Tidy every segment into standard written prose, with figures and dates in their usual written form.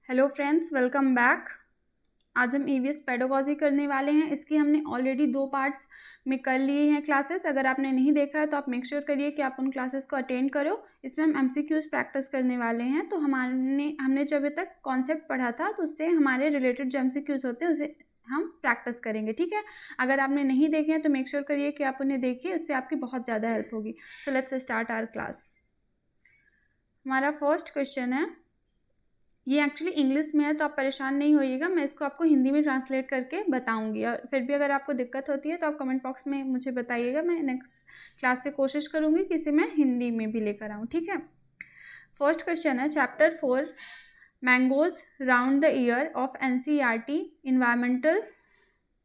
Hello friends, welcome back. आज हम EVS pedagogy करने वाले हैं। इसकी हमने ऑलरेडी 2 पार्ट्स में कर लिए हैं क्लासेस। अगर आपने नहीं देखा है तो आप मेक श्योर करिए कि आप उन क्लासेस को अटेंड करो। इसमें हम एमसीक्यूज प्रैक्टिस करने वाले हैं। तो हमने जो अभी तक कॉन्सेप्ट पढ़ा था तो उससे हमारे रिलेटेड जो एमसीक्यूज होते हैं उसे हम प्रैक्टिस करेंगे, ठीक है। अगर आपने नहीं देखे हैं तो मेक श्योर करिए कि आप उन्हें देखिए, उससे आपकी बहुत ज़्यादा हेल्प होगी। So let's start our class. हमारा फर्स्ट क्वेश्चन है, ये एक्चुअली इंग्लिश में है तो आप परेशान नहीं होइएगा, मैं इसको आपको हिंदी में ट्रांसलेट करके बताऊंगी। और फिर भी अगर आपको दिक्कत होती है तो आप कमेंट बॉक्स में मुझे बताइएगा। मैं नेक्स्ट क्लास से कोशिश करूंगी कि इसे मैं हिंदी में भी लेकर आऊँ, ठीक है। फर्स्ट क्वेश्चन है, chapter 4 mangoes round the year of NCERT environmental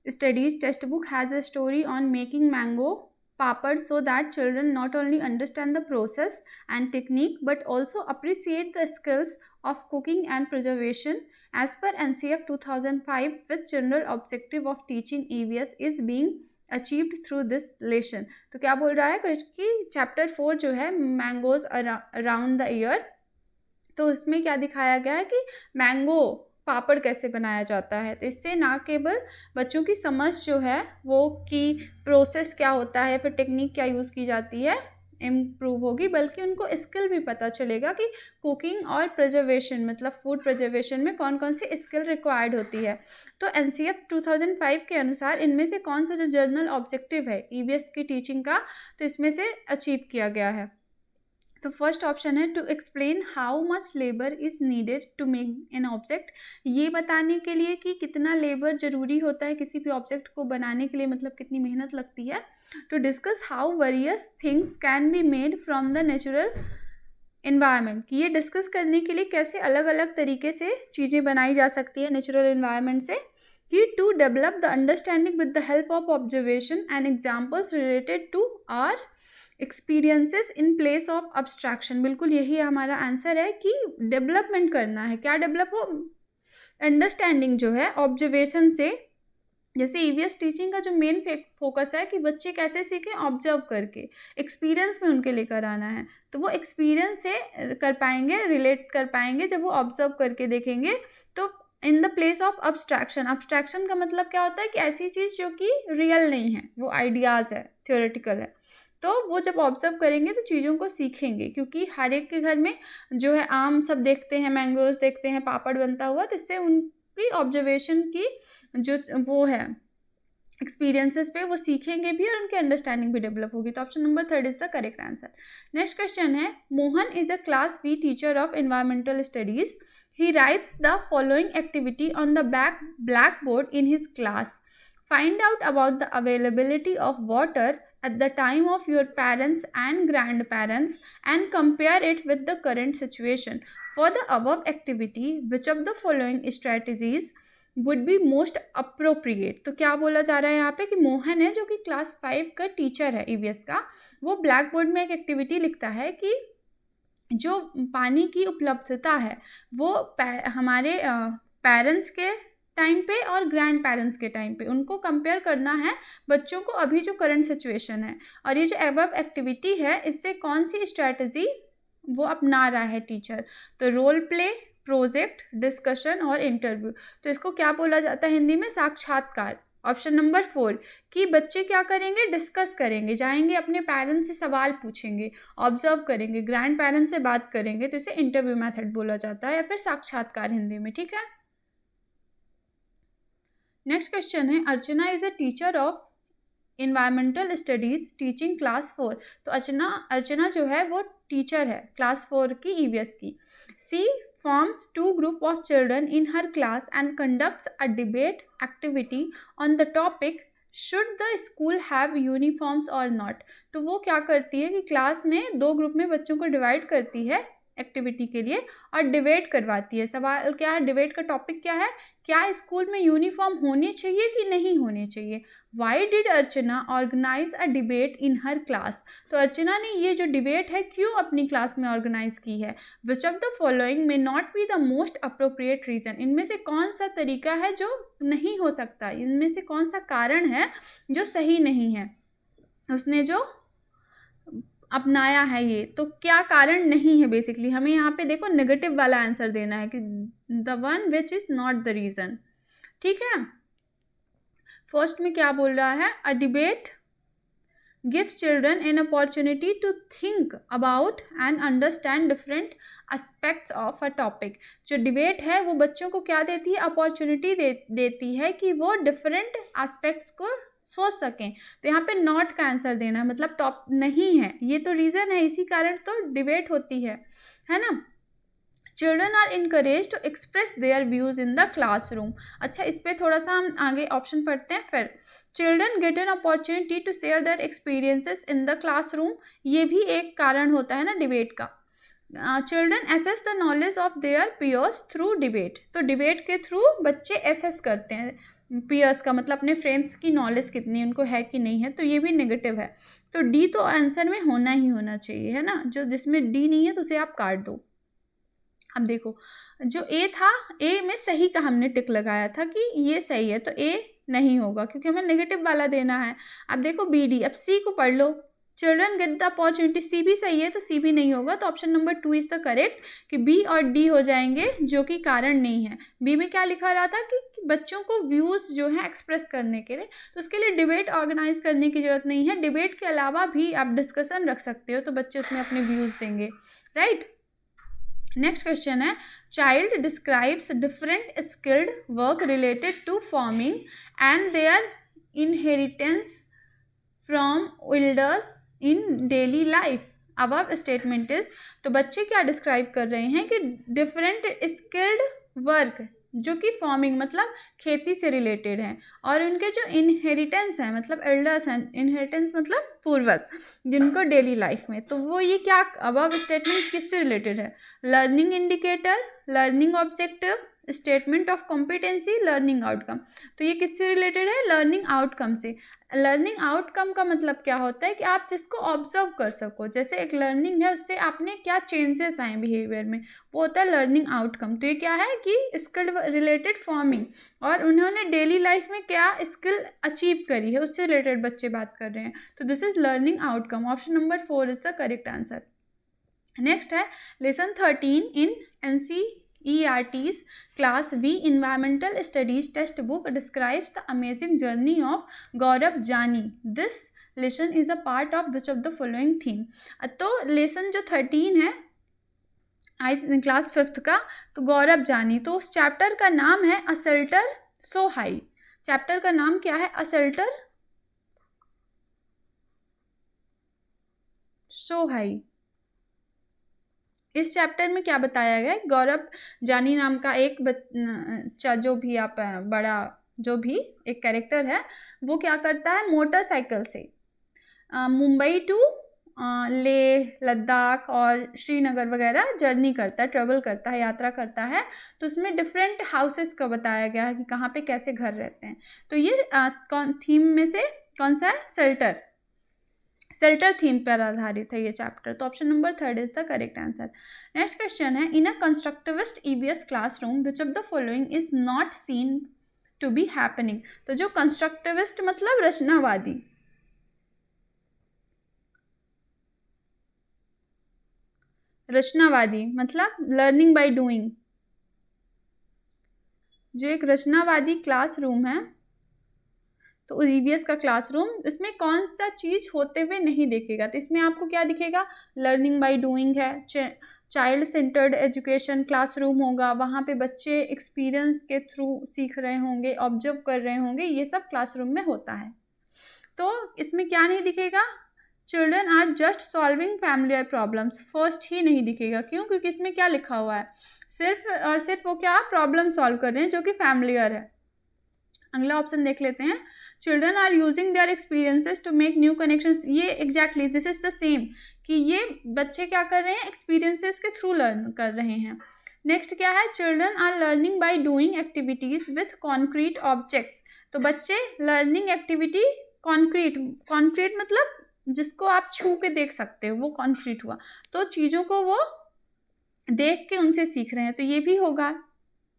studies text book has a story on making mango papad so that children not only understand the process and technique but also appreciate the skills of cooking and preservation. As per NCF 2005, which general objective of teaching EVS is being achieved through this lesson? तो क्या बोल रहा है कि chapter 4 जो है mangoes around the year, तो उसमें क्या दिखाया गया है कि मैंगो पापड़ कैसे बनाया जाता है। तो इससे ना केवल बच्चों की समझ जो है वो कि प्रोसेस क्या होता है, फिर टेक्निक क्या यूज़ की जाती है, इम्प्रूव होगी, बल्कि उनको स्किल भी पता चलेगा कि कुकिंग और प्रिजर्वेशन मतलब फूड प्रिजर्वेशन में कौन कौन सी स्किल रिक्वायर्ड होती है। तो एनसीएफ 2005 के अनुसार इनमें से कौन सा जो जर्नल ऑब्जेक्टिव है ईवीएस की टीचिंग का, तो इसमें से अचीव किया गया है। तो फर्स्ट ऑप्शन है to explain how much labour is needed to make an object. ये बताने के लिए कि कितना लेबर ज़रूरी होता है किसी भी ऑब्जेक्ट को बनाने के लिए, मतलब कितनी मेहनत लगती है। To discuss how various things can be made from the natural environment, ये डिस्कस करने के लिए कैसे अलग अलग तरीके से चीज़ें बनाई जा सकती है नेचुरल इन्वायरमेंट से। कि to develop the understanding with the help of observation and examples related to our experiences in place of abstraction. बिल्कुल यही हमारा आंसर है कि डेवलपमेंट करना है। क्या डेवलप हो? अंडरस्टैंडिंग जो है ऑब्जर्वेशन से। जैसे ईवीएस टीचिंग का जो मेन फोकस है कि बच्चे कैसे सीखें, ऑब्जर्व करके, एक्सपीरियंस में उनके लेकर आना है। तो वो एक्सपीरियंस से कर पाएंगे, रिलेट कर पाएंगे जब वो ऑब्जर्व करके देखेंगे। तो in the place of abstraction, abstraction का मतलब क्या होता है कि ऐसी चीज़ जो कि रियल नहीं है, वो आइडियाज़ है, थ्योरेटिकल है। तो वो जब ऑब्जर्व करेंगे तो चीज़ों को सीखेंगे, क्योंकि हर एक के घर में जो है आम सब देखते हैं, मैंगोज देखते हैं, पापड़ बनता हुआ, तो इससे उनकी ऑब्जर्वेशन की जो वो है एक्सपीरियंसेस पे वो सीखेंगे भी और उनकी अंडरस्टैंडिंग भी डेवलप होगी। तो option number 3 is the correct answer. Next question है, Mohan is a class V teacher of environmental studies. He writes the following activity on the black board in his class. Find out about the availability of water at the time of your parents and grandparents and compare it with the current situation. For the above activity, which of the following strategies would be most appropriate? तो क्या बोला जा रहा है यहाँ पे कि मोहन है जो कि क्लास 5 का टीचर है ईवीएस का, वो ब्लैक बोर्ड में एक एक्टिविटी लिखता है कि जो पानी की उपलब्धता है वो हमारे पेरेंट्स के टाइम पे और ग्रैंड पेरेंट्स के टाइम पे उनको कंपेयर करना है बच्चों को अभी जो करंट सिचुएशन है। और ये जो अबव एक्टिविटी है इससे कौन सी स्ट्रैटेजी वो अपना रहा है टीचर। तो रोल प्ले, प्रोजेक्ट, डिस्कशन और इंटरव्यू। तो इसको क्या बोला जाता है हिंदी में? साक्षात्कार। ऑप्शन नंबर 4 कि बच्चे क्या करेंगे? डिस्कस करेंगे, जाएंगे अपने पेरेंट्स से सवाल पूछेंगे, ऑब्जर्व करेंगे, ग्रैंड पेरेंट्स से बात करेंगे, तो इसे इंटरव्यू मेथड बोला जाता है या फिर साक्षात्कार हिंदी में, ठीक है। नेक्स्ट क्वेश्चन है, Archana is a teacher of environmental studies teaching class 4। तो अर्चना जो है वो टीचर है क्लास 4 की ईवीएस की। सी forms 2 group of children in her class and conducts a debate activity on the topic should the school have uniforms or not। तो वो क्या करती है कि क्लास में 2 ग्रुप में बच्चों को डिवाइड करती है एक्टिविटी के लिए और डिबेट करवाती है। सवाल क्या है, डिबेट का टॉपिक क्या है, क्या स्कूल में यूनिफॉर्म होने चाहिए कि नहीं होने चाहिए। Why did Archana organise a debate in her class. तो अर्चना ने ये जो डिबेट है क्यों अपनी क्लास में ऑर्गेनाइज की है। Which of the following may not be the most appropriate reason. इनमें से कौन सा तरीका है जो नहीं हो सकता, इनमें से कौन सा कारण है जो सही नहीं है। उसने जो अपनाया है ये, तो क्या कारण नहीं है। बेसिकली हमें यहाँ पे देखो नेगेटिव वाला आंसर देना है कि the one which is not the reason. ठीक है, फर्स्ट में क्या बोल रहा है, a debate gives children an opportunity to think about and understand different aspects of a topic। जो डिबेट है वो बच्चों को क्या देती है, अपॉर्चुनिटी देती है कि वो डिफरेंट एस्पेक्ट्स को सोच सकें। तो यहाँ पे नॉट का आंसर देना है, मतलब टॉप नहीं है, ये तो रीज़न है, इसी कारण तो डिबेट होती है ना। Children are encourage to express their views in the classroom. अच्छा, इस पर थोड़ा सा हम आगे ऑप्शन पढ़ते हैं फिर। Children get an opportunity to share their experiences in the classroom, ये भी एक कारण होता है ना डिबेट का। Children assess the knowledge of their peers through debate, तो डिबेट के थ्रू बच्चे एसेस करते हैं पीयर्स का, मतलब अपने फ्रेंड्स की नॉलेज कितनी उनको है कि नहीं है, तो ये भी नेगेटिव है। तो डी तो आंसर में होना ही होना चाहिए, है ना। जो जिसमें डी नहीं है तो उसे आप काट दो। अब देखो, जो ए था, ए में सही का हमने टिक लगाया था कि ये सही है, तो ए नहीं होगा क्योंकि हमें नेगेटिव वाला देना है। अब देखो बी डी, अब सी को पढ़ लो, चिल्ड्रन गेट द अपॉर्चुनिटी, सी भी सही है तो सी भी नहीं होगा, तो option number 2 is the correct कि बी और डी हो जाएंगे, जो कि कारण नहीं है। बी में क्या लिखा रहा था कि बच्चों को व्यूज़ जो है एक्सप्रेस करने के लिए, तो उसके लिए डिबेट ऑर्गेनाइज करने की जरूरत नहीं है, डिबेट के अलावा भी आप डिस्कशन रख सकते हो, तो बच्चे उसमें अपने व्यूज़ देंगे, राइट। नेक्स्ट क्वेश्चन है, child describes different skilled work related to farming and their inheritance from elders in daily life. Above statement is, तो बच्चे क्या डिस्क्राइब कर रहे हैं कि डिफरेंट स्किल्ड वर्क जो कि फार्मिंग मतलब खेती से रिलेटेड हैं, और उनके जो इनहेरिटेंस है मतलब एल्डर्स हैं, इनहेरिटेंस मतलब पूर्वज जिनको डेली लाइफ में, तो वो ये क्या अबव स्टेटमेंट किससे रिलेटेड है, learning indicator, learning objective, statement of competency, learning outcome. तो ये किससे रिलेटेड है, लर्निंग आउटकम से। लर्निंग आउटकम का मतलब क्या होता है कि आप जिसको ऑब्जर्व कर सको, जैसे एक लर्निंग है उससे आपने क्या चेंजेस आए बिहेवियर में, वो होता है लर्निंग आउटकम। तो ये क्या है कि स्किल रिलेटेड फार्मिंग, और उन्होंने डेली लाइफ में क्या स्किल अचीव करी है उससे रिलेटेड बच्चे बात कर रहे हैं, तो this is learning outcome. Option number 4 is the correct answer. Next है lesson 13 in NCERT's Class V Environmental Studies textbook describes the amazing journey of Gaurav Jani. This lesson is a part of which of the following theme? तो lesson जो 13 है class 5th का, तो गौरव जानी, तो उस chapter का नाम है a shelter so high. Chapter का नाम क्या है, अ शेल्टर सो हाई। इस चैप्टर में क्या बताया गया है, गौरव जानी नाम का एक जो भी आप बड़ा जो भी एक कैरेक्टर है, वो क्या करता है, मोटरसाइकिल से मुंबई टू लेह, लद्दाख और श्रीनगर वगैरह जर्नी करता है, ट्रेवल करता है, यात्रा करता है। तो उसमें डिफरेंट हाउसेस का बताया गया है कि कहाँ पे कैसे घर रहते हैं। तो ये थीम में से कौन सा है, शेल्टर थीम पर आधारित है ये चैप्टर, तो option number 3 is the correct answer. Next question है, in a constructivist EVS classroom which of the following is not seen to be happening. तो जो कंस्ट्रक्टिविस्ट मतलब रचनावादी, रचनावादी मतलब लर्निंग बाय डूइंग, जो एक रचनावादी क्लासरूम है, तो EVS का क्लासरूम इसमें कौन सा चीज़ होते हुए नहीं देखेगा, तो इसमें आपको क्या दिखेगा, लर्निंग बाय डूइंग है, चाइल्ड सेंटर्ड एजुकेशन क्लासरूम होगा, वहाँ पे बच्चे एक्सपीरियंस के थ्रू सीख रहे होंगे, ऑब्जर्व कर रहे होंगे, ये सब क्लासरूम में होता है। तो इसमें क्या नहीं दिखेगा, children are just solving familiar problems, first ही नहीं दिखेगा। क्यों, क्योंकि इसमें क्या लिखा हुआ है, सिर्फ और सिर्फ वो क्या प्रॉब्लम सॉल्व कर रहे हैं जो कि फैमिलियर है। अगला ऑप्शन देख लेते हैं, children are using their experiences to make new connections, ये exactly this is the same कि ये बच्चे क्या कर रहे हैं, एक्सपीरियंसेस के थ्रू लर्न कर रहे हैं। नेक्स्ट क्या है, children are learning by doing activities with concrete objects, तो बच्चे लर्निंग एक्टिविटी कॉन्क्रीट मतलब जिसको आप छू के देख सकते हो वो कॉन्क्रीट हुआ, तो चीज़ों को वो देख के उनसे सीख रहे हैं, तो ये भी होगा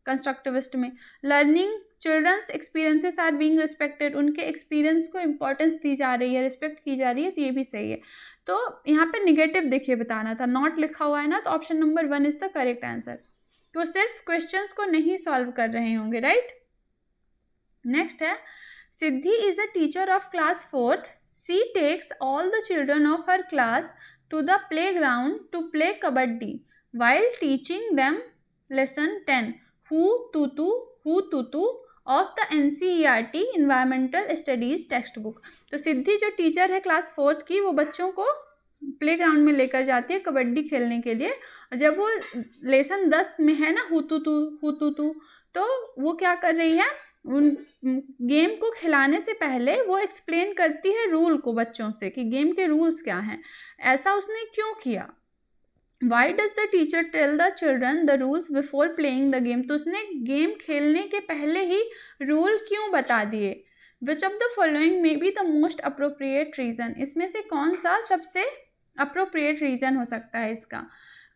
कंस्ट्रक्टिविस्ट में। Learning children's experiences are being respected, उनके एक्सपीरियंस को इम्पोर्टेंस दी जा रही है, रिस्पेक्ट की जा रही है, तो ये भी सही है। तो यहाँ पे निगेटिव देखिए बताना था, नॉट लिखा हुआ है ना, तो option number 1 is the correct answer. तो सिर्फ क्वेश्चंस को नहीं सॉल्व कर रहे होंगे, राइट। नेक्स्ट है, Siddhi is a teacher of class 4th, she takes all the children of her class to the playground to play kabaddi while teaching them lesson 10 who tutu of the NCERT environmental studies textbook। तो सिद्धि जो teacher है class 4th की, वो बच्चों को play ground में लेकर जाती है कबड्डी खेलने के लिए, और जब वो लेसन 10 में है ना हु तुतु, तो वो क्या कर रही है, उन गेम को खिलाने से पहले वो एक्सप्लेन करती है रूल को बच्चों से कि गेम के रूल्स क्या हैं, ऐसा उसने क्यों किया। Why does the teacher tell the children the rules before playing the game, तो उसने गेम खेलने के पहले ही रूल क्यों बता दिए। विच of the following may be the most appropriate reason, इसमें से कौन सा सबसे अप्रोप्रिएट रीज़न हो सकता है इसका।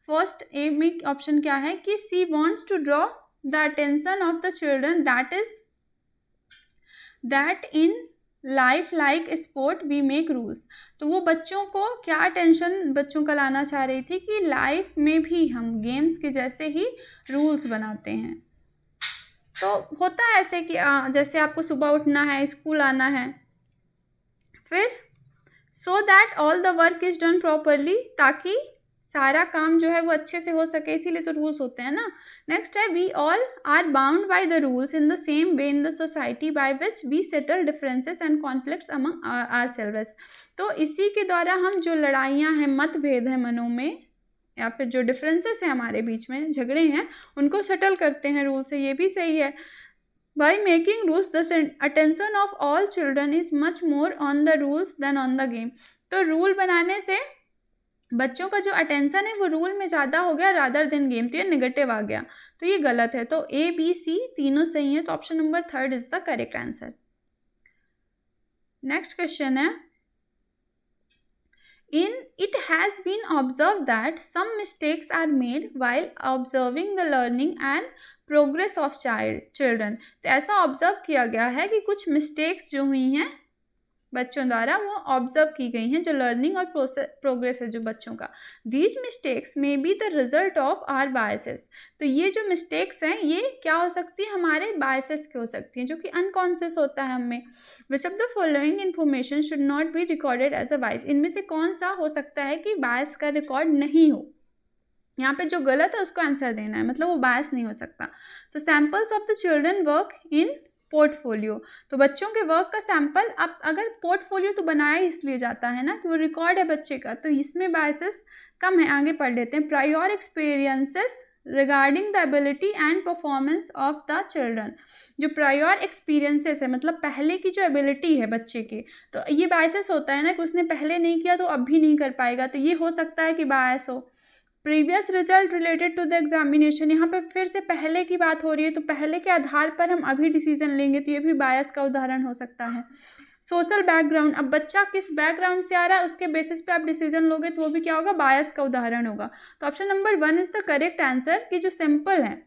फर्स्ट ए में ऑप्शन क्या है कि she wants to draw the attention of the children that in life like sport we make rules, तो वो बच्चों को क्या अटेंशन बच्चों का लाना चाह रही थी कि लाइफ में भी हम गेम्स के जैसे ही रूल्स बनाते हैं। तो होता है ऐसे कि जैसे आपको सुबह उठना है, स्कूल आना है, फिर so that all the work is done properly, ताकि सारा काम जो है वो अच्छे से हो सके, इसीलिए तो रूल्स होते हैं ना। नेक्स्ट है, we all are bound by the rules in the same way in the society by which we settle differences and conflicts among ourselves, तो इसी के द्वारा हम जो लड़ाइयाँ हैं, मतभेद हैं मनों में, या फिर जो डिफरेंसेस हैं हमारे बीच में, झगड़े हैं, उनको सेटल करते हैं रूल से, ये भी सही है। By making rules the attention of all children is much more on the rules than on the game, तो रूल बनाने से बच्चों का जो अटेंशन है वो रूल में ज़्यादा हो गया रादर देन गेम, तो ये नेगेटिव आ गया, तो ये गलत है। तो ए बी सी तीनों सही है, तो option number 3 is the correct answer. Next question है, it has been observed that some mistakes are made while observing the learning and progress of children, तो ऐसा ऑब्जर्व किया गया है कि कुछ मिस्टेक्स जो हुई हैं बच्चों द्वारा वो ऑब्जर्व की गई हैं, जो लर्निंग और प्रोग्रेस है जो बच्चों का। These mistakes may be the result of our biases, तो ये जो मिस्टेक्स हैं ये क्या हो सकती है, हमारे बायसेस की हो सकती हैं, जो कि अनकॉन्शियस होता है हमें। Which of the following information should not be recorded as a bias, इनमें से कौन सा हो सकता है कि बायस का रिकॉर्ड नहीं हो। यहाँ पे जो गलत है उसको आंसर देना है, मतलब वो बायस नहीं हो सकता। तो samples of the children work in portfolio, तो बच्चों के वर्क का सैंपल, अब अगर पोर्टफोलियो तो बनाया इसलिए जाता है ना कि वो रिकॉर्ड है बच्चे का, तो इसमें बायसेस कम है। आगे पढ़ लेते हैं, prior experiences regarding the ability and performance of the children, जो प्रायर एक्सपीरियंसेस है मतलब पहले की जो एबिलिटी है बच्चे की, तो ये बायसेस होता है ना कि उसने पहले नहीं किया तो अब भी नहीं कर पाएगा, तो ये हो सकता है कि बायस हो। Previous result related to the examination, यहाँ पे फिर से पहले की बात हो रही है, तो पहले के आधार पर हम अभी डिसीजन लेंगे, तो ये भी बायस का उदाहरण हो सकता है। सोशल बैकग्राउंड, अब बच्चा किस बैकग्राउंड से आ रहा है उसके बेसिस पे आप डिसीजन लोगे, तो वो भी क्या होगा, बायस का उदाहरण होगा। तो option number 1 is the correct answer, कि जो सिंपल है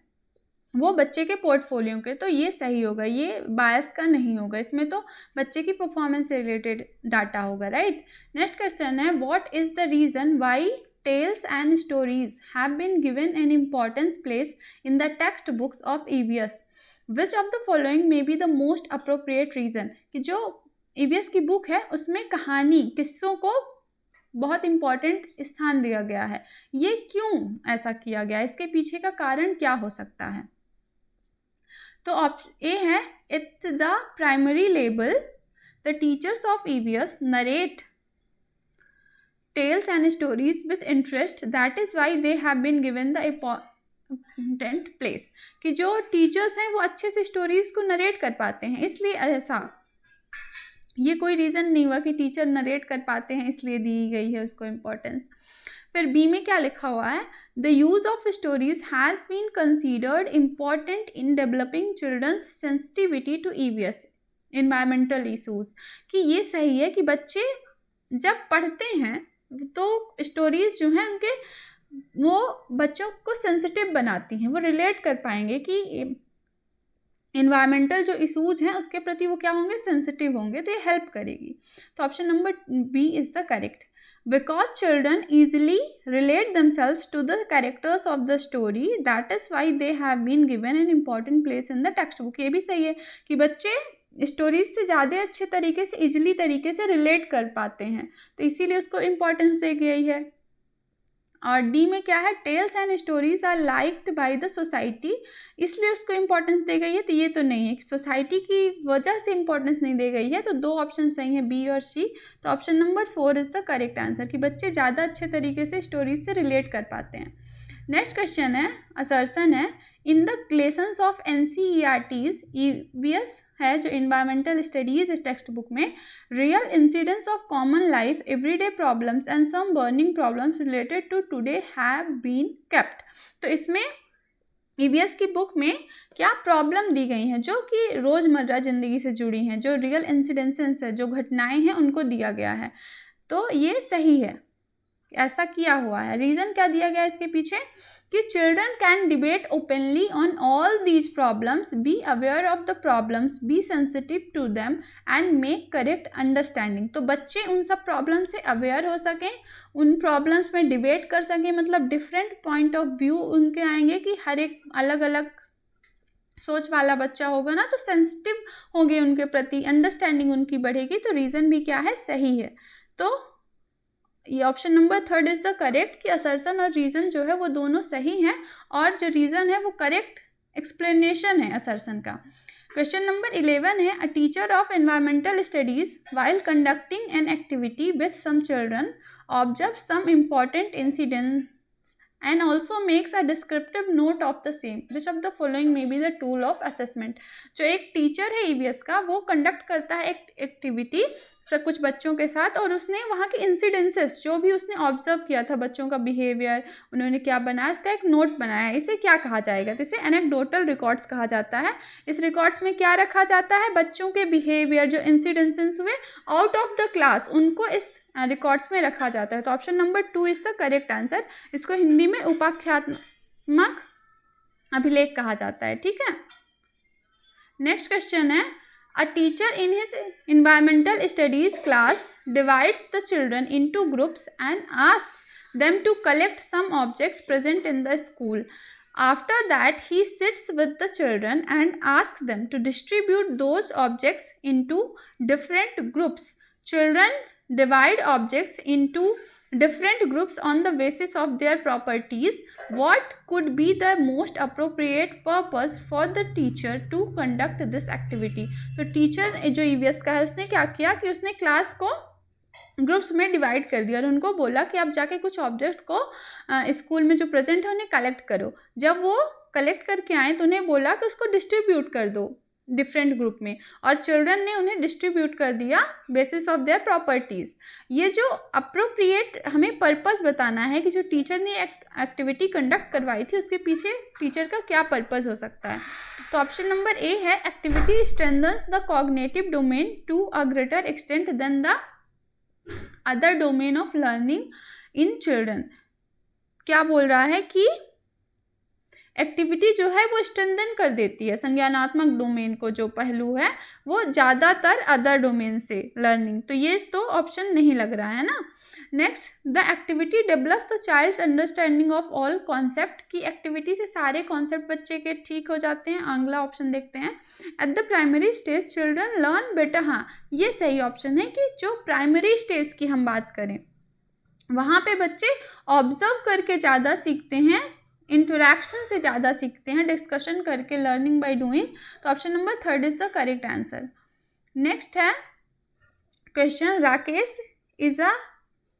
वो बच्चे के पोर्टफोलियो के, तो ये सही होगा, ये बायस का नहीं होगा, इसमें तो बच्चे की परफॉर्मेंस से रिलेटेड डाटा होगा, राइट। नेक्स्ट क्वेश्चन है, what is the reason why tales and stories have been given an important place in the textbooks of EVS? Which of the following may be the most appropriate reason? कि जो EVS की book है उसमें कहानी, किस्सों को बहुत important स्थान दिया गया है, ये क्यों ऐसा किया गया, इसके पीछे का कारण क्या हो सकता है। तो ऑप्शन ए है, it's the primary label, the teachers of EVS narrate tales and stories with interest, that is why they have been given the important place, कि जो टीचर्स हैं वो अच्छे से स्टोरीज को नरेट कर पाते हैं, इसलिए ऐसा, ये कोई रीज़न नहीं हुआ कि टीचर नरेट कर पाते हैं इसलिए दी गई है उसको इम्पोर्टेंस। फिर बी में क्या लिखा हुआ है, the use of stories has been considered important in developing children's sensitivity to EVS environmental issues, कि ये सही है कि बच्चे जब पढ़ते हैं तो स्टोरीज जो हैं उनके, वो बच्चों को सेंसिटिव बनाती हैं, वो रिलेट कर पाएंगे कि इन्वायरमेंटल जो इशूज़ हैं उसके प्रति वो क्या होंगे, सेंसिटिव होंगे, तो ये हेल्प करेगी। तो option number B is the correct. Because children easily relate themselves to the characters of the story, that is why they have been given an important place in the textbook। ये भी सही है कि बच्चे stories से ज़्यादा अच्छे तरीके से, इजीली तरीके से रिलेट कर पाते हैं, तो इसीलिए उसको इम्पोर्टेंस दी गई है। और डी में क्या है, tales and stories are liked by the society, इसलिए उसको इम्पोर्टेंस दी गई है, तो ये तो नहीं है, सोसाइटी की वजह से इम्पोर्टेंस नहीं दी गई है, तो दो ऑप्शन सही हैं, बी और सी। तो option number 4 is the correct answer कि बच्चे ज़्यादा अच्छे तरीके से स्टोरीज से रिलेट कर पाते हैं। नेक्स्ट क्वेश्चन है, असर्शन है, in the lessons of NCERTs EVS है जो इन्वायरमेंटल स्टडीज इस टेक्स्ट बुक में, real incidents of common life, everyday problems and some burning problems related to today have been kept. तो इसमें EVS की book में क्या प्रॉब्लम दी गई हैं जो कि रोज़मर्रा ज़िंदगी से जुड़ी हैं, जो रियल इंसिडेंसेस है, जो घटनाएं हैं, उनको दिया गया है, तो ये सही है, ऐसा किया हुआ है। रीज़न क्या दिया गया है इसके पीछे कि children can debate openly on all these problems, be aware of the problems, be sensitive to them and make correct understanding. तो बच्चे उन सब प्रॉब्लम से अवेयर हो सकें, उन प्रॉब्लम्स में डिबेट कर सकें, मतलब डिफरेंट पॉइंट ऑफ व्यू उनके आएंगे कि हर एक अलग अलग सोच वाला बच्चा होगा ना, तो सेंसिटिव होंगे उनके प्रति, अंडरस्टैंडिंग उनकी बढ़ेगी। तो रीज़न भी क्या है, सही है। तो ये option number 3 is the correct कि असर्शन और रीज़न जो है वो दोनों सही हैं, और जो रीज़न है वो करेक्ट एक्सप्लेनेशन है असर्शन का। क्वेश्चन नंबर 11 है, a teacher of environmental studies while conducting an activity with some children observe some important incidents and also makes a descriptive note of the same, which of the following may be the tool of assessment। जो एक teacher है EVS का, वो conduct करता है एक activity सब कुछ बच्चों के साथ, और उसने वहाँ के इंसिडेंसेस जो भी उसने ऑब्जर्व किया था, बच्चों का बिहेवियर, उन्होंने क्या बनाया, उसका एक नोट बनाया है। इसे क्या कहा जाएगा, तो इसे एनेक्डोटल रिकॉर्ड्स कहा जाता है। इस रिकॉर्ड्स में क्या रखा जाता है, बच्चों के बिहेवियर, जो इंसिडेंसेस हुए आउट ऑफ द क्लास, उनको इस रिकॉर्ड्स में रखा जाता है। तो option number 2 is the correct answer. इसको हिंदी में उपाख्यात्मक अभिलेख कहा जाता है, ठीक है। नेक्स्ट क्वेश्चन है, a teacher in his environmental studies class divides the children into groups and asks them to collect some objects present in the school. After that, he sits with the children and asks them to distribute those objects into different groups. Children divide objects into different groups on the basis of their properties. What could be the most appropriate purpose for the teacher to conduct this activity? तो teacher जो EVS का है, उसने क्या किया कि उसने class को ग्रुप्स में डिवाइड कर दिया और उनको बोला कि आप जाके कुछ ऑब्जेक्ट को स्कूल में जो प्रेजेंट है उन्हें कलेक्ट करो। जब वो कलेक्ट करके आए तो उन्हें बोला कि उसको डिस्ट्रीब्यूट कर दो डिफरेंट ग्रुप में, और चिल्ड्रन ने उन्हें डिस्ट्रीब्यूट कर दिया बेसिस ऑफ देयर प्रॉपर्टीज़। ये जो अप्रोप्रिएट हमें पर्पस बताना है कि जो टीचर ने एक्टिविटी कंडक्ट करवाई थी उसके पीछे टीचर का क्या पर्पस हो सकता है। तो ऑप्शन नंबर ए है, activity strengthens the cognitive domain to a greater extent than the other domain of learning in children. क्या बोल रहा है कि एक्टिविटी जो है वो स्ट्रेंथन कर देती है संज्ञानात्मक डोमेन को, जो पहलू है वो ज़्यादातर अदर डोमेन से लर्निंग, तो ये तो ऑप्शन नहीं लग रहा है ना। Next, the activity develops the child's understanding of all concept, की एक्टिविटी से सारे कॉन्सेप्ट बच्चे के ठीक हो जाते हैं। अगला ऑप्शन देखते हैं, at the primary stage children learn better. हाँ, ये सही ऑप्शन है कि जो प्राइमरी स्टेज की हम बात करें वहाँ पे बच्चे ऑब्जर्व करके ज़्यादा सीखते हैं, इंटरेक्शन से ज़्यादा सीखते हैं, डिस्कशन करके, लर्निंग बाय डूइंग। तो option number 3 is the correct answer. Next है question, Rakesh is a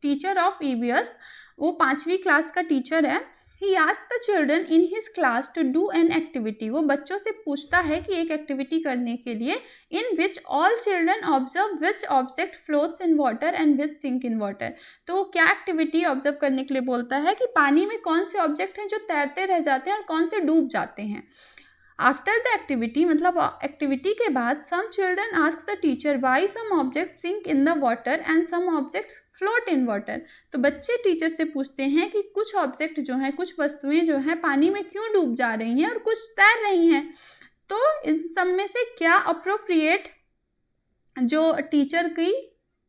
teacher of EVS, वो 5वीं क्लास का टीचर है। He asks the children in his class to do an activity, वो बच्चों से पूछता है कि एक एक्टिविटी करने के लिए, in which all children observe which object floats in water and which sink in water. तो क्या एक्टिविटी ऑब्जर्व करने के लिए बोलता है कि पानी में कौन से ऑब्जेक्ट हैं जो तैरते रह जाते हैं और कौन से डूब जाते हैं। आफ्टर द एक्टिविटी, मतलब एक्टिविटी के बाद, some children ask the teacher why some object sink in the water and some object float in water. तो बच्चे टीचर से पूछते हैं कि कुछ ऑब्जेक्ट जो हैं, कुछ वस्तुएं जो हैं पानी में क्यों डूब जा रही हैं और कुछ तैर रही हैं। तो इन सब में से क्या अप्रोप्रिएट जो टीचर की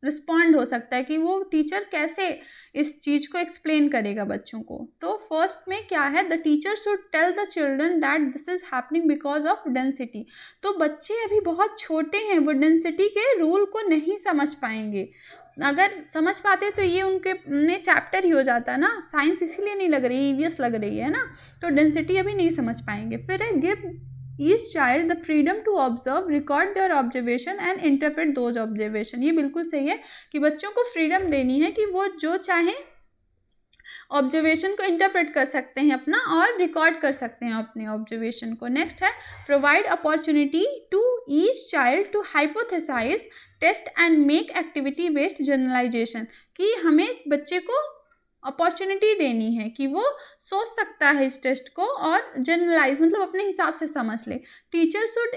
रिस्पॉन्ड हो सकता है कि वो टीचर कैसे इस चीज़ को एक्सप्लेन करेगा बच्चों को। तो फर्स्ट में क्या है, the teacher should tell the children that this is happening because of density. तो बच्चे अभी बहुत छोटे हैं, वो डेंसिटी के रूल को नहीं समझ पाएंगे। अगर समझ पाते तो ये उनके में चैप्टर ही हो जाता है ना। साइंस इसीलिए नहीं लग रही, ईवीएस लग रही है ना, तो डेंसिटी अभी नहीं समझ पाएंगे। फिर है give each child the freedom to observe, record their observation and interpret those observation. ये बिल्कुल सही है कि बच्चों को फ्रीडम देनी है कि वो जो चाहें ऑब्जर्वेशन को इंटरप्रेट कर सकते हैं अपना, और रिकॉर्ड कर सकते हैं अपने ऑब्जर्वेशन को। नेक्स्ट है provide opportunity to each child to hypothesise, test and make activity based generalisation, कि हमें बच्चे को अपॉर्चुनिटी देनी है कि वो सोच सकता है इस टेस्ट को और जनरलाइज मतलब अपने हिसाब से समझ ले। Teacher should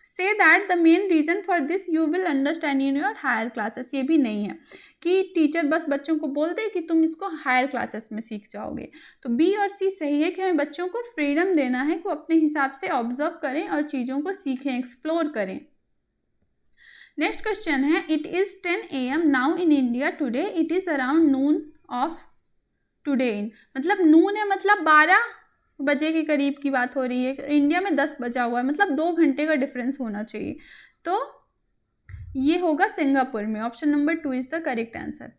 say that the main reason for this you will understand in your higher classes. ये भी नहीं है कि टीचर बस बच्चों को बोल दे कि तुम इसको हायर क्लासेस में सीख जाओगे। तो बी और सी सही है कि हमें बच्चों को फ्रीडम देना है कि वो अपने हिसाब से ऑब्जर्व करें और चीज़ों को सीखें, एक्सप्लोर करें। नेक्स्ट क्वेश्चन है, it is 10 AM now in India today, it is around Noon of today in, मतलब नून है मतलब 12 बजे के करीब की बात हो रही है। इंडिया में 10 बजा हुआ है, मतलब 2 घंटे का डिफरेंस होना चाहिए। तो ये होगा सिंगापुर में। Option number 2 is the correct answer.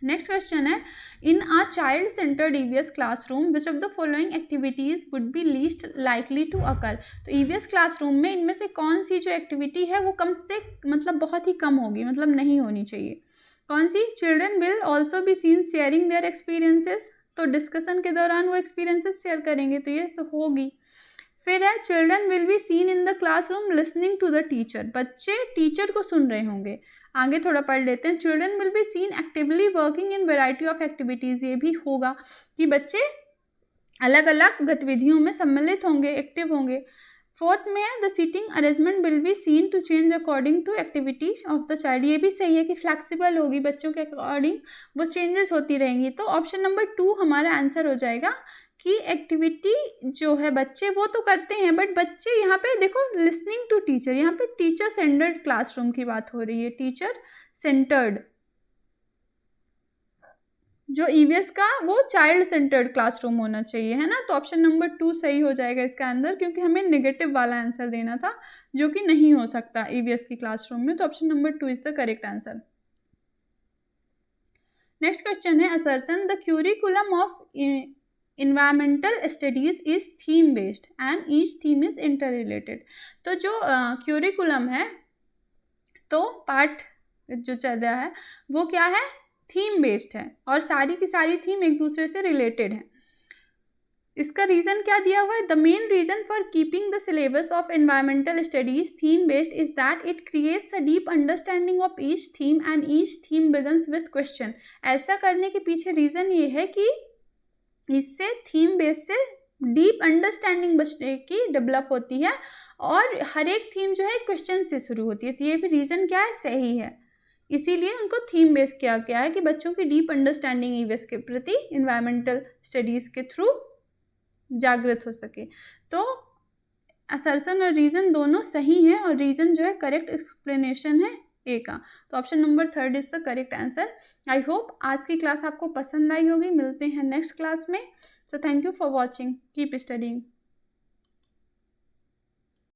Next question है, in a child centred EVS classroom which of the following activities would be least likely to occur. तो ईवीएस क्लासरूम में इनमें से कौन सी जो एक्टिविटी है वो कम से मतलब बहुत ही कम होगी, मतलब नहीं होनी चाहिए। कौन सी? Children will also be seen sharing their experiences, तो डिस्कशन के दौरान वो एक्सपीरियंसेस शेयर करेंगे, तो ये तो होगी। फिर है children will be seen in the classroom listening to the teacher, बच्चे टीचर को सुन रहे होंगे। आगे थोड़ा पढ़ लेते हैं, children will be seen actively working in variety of activities, ये भी होगा कि बच्चे अलग अलग गतिविधियों में सम्मिलित होंगे, एक्टिव होंगे। फोर्थ में है the seating arrangement will be seen to change according to activity of the child, ये भी सही है कि फ्लैक्सीबल होगी, बच्चों के अकॉर्डिंग वो चेंजेस होती रहेंगी। तो ऑप्शन नंबर 2 हमारा आंसर हो जाएगा कि एक्टिविटी जो है बच्चे वो तो करते हैं, बट बच्चे यहाँ पे देखो लिसनिंग टू टीचर, यहाँ पे टीचर सेंटर्ड क्लासरूम की बात हो रही है, टीचर सेंटर्ड। जो ईवीएस का वो चाइल्ड सेंटर्ड क्लासरूम होना चाहिए, है ना। तो ऑप्शन नंबर 2 सही हो जाएगा इसका आंसर, क्योंकि हमें नेगेटिव वाला आंसर देना था जो कि नहीं हो सकता ईवीएस की क्लासरूम में। तो option number 2 is the correct answer. Next question है, assertion the curriculum of environmental studies is theme based and each theme is inter related. तो जो क्यूरिकुलम है, तो पार्ट जो चल रहा है वो क्या है, थीम बेस्ड है, और सारी की सारी थीम एक दूसरे से रिलेटेड है। इसका रीज़न क्या दिया हुआ है, the main reason for keeping the syllabus of environmental studies theme based is that it creates a deep understanding of each theme and each theme begins with question. ऐसा करने के पीछे रीज़न ये है कि इससे थीम बेस से deep understanding बच्चे की डेवलप होती है, और हर एक थीम जो है क्वेश्चन से शुरू होती है। तो ये भी रीज़न क्या है, सही है, इसीलिए उनको थीम बेस किया गया है कि बच्चों की डीप अंडरस्टैंडिंग ईवीएस के प्रति इन्वायरमेंटल स्टडीज़ के थ्रू जागृत हो सके। तो असर्शन और रीज़न दोनों सही हैं, और रीज़न जो है करेक्ट एक्सप्लेनेशन है ए का। तो option number 3 is the correct answer. I hope आज की क्लास आपको पसंद आई होगी। मिलते हैं नेक्स्ट क्लास में। So thank you for watching, keep studying.